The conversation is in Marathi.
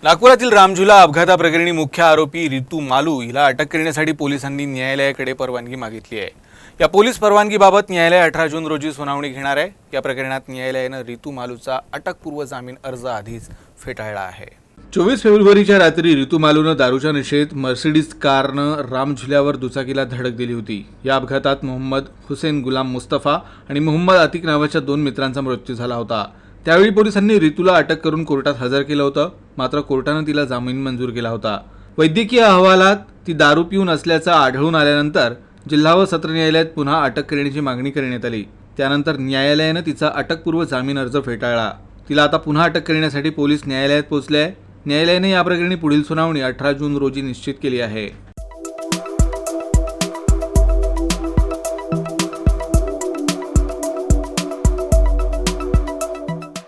नागपुरातील रामझुला अपघाताप्रकरणी मुख्य आरोपी रितू मालू हिला अटक करण्यासाठी पोलिसांनी न्यायालयाकडे परवानगी मागितली आहे। या पोलीस परवानगीबाबत न्यायालय 18 जून रोजी सुनावणी घेणार आहे। या प्रकरणात न्यायालयाने रितू मालूचा अटकपूर्व जामीन अर्ज आधीच फेटाळला आहे। 24 फेब्रुवारीच्या रात्री रितू मालूनं दारूच्या नशेत मर्सिडीज कारनं रामझुल्यावर दुचाकीला धडक दिली होती। या अपघातात मोहम्मद हुसेन गुलाम मुस्तफा आणि मोहम्मद अतिक नावाच्या 2 मित्रांचा मृत्यू झाला होता। त्यावेळी पोलिसांनी रितूला अटक करून कोर्टात हजर केलं होतं, मात्र कोर्टानं तिला जामीन मंजूर केला होता। वैद्यकीय अहवालात ती दारू पिऊन असल्याचं आढळून आल्यानंतर जिल्हा व सत्र न्यायालयात पुन्हा अटक करण्याची मागणी करण्यात आली। त्यानंतर न्यायालयानं तिचा अटकपूर्व जामीन अर्ज फेटाळला। तिला आता पुन्हा अटक करण्यासाठी पोलीस न्यायालयात पोहोचले आहे। न्यायालयाने या प्रकरणी पुढील सुनावणी 18 जून रोजी निश्चित केली आहे।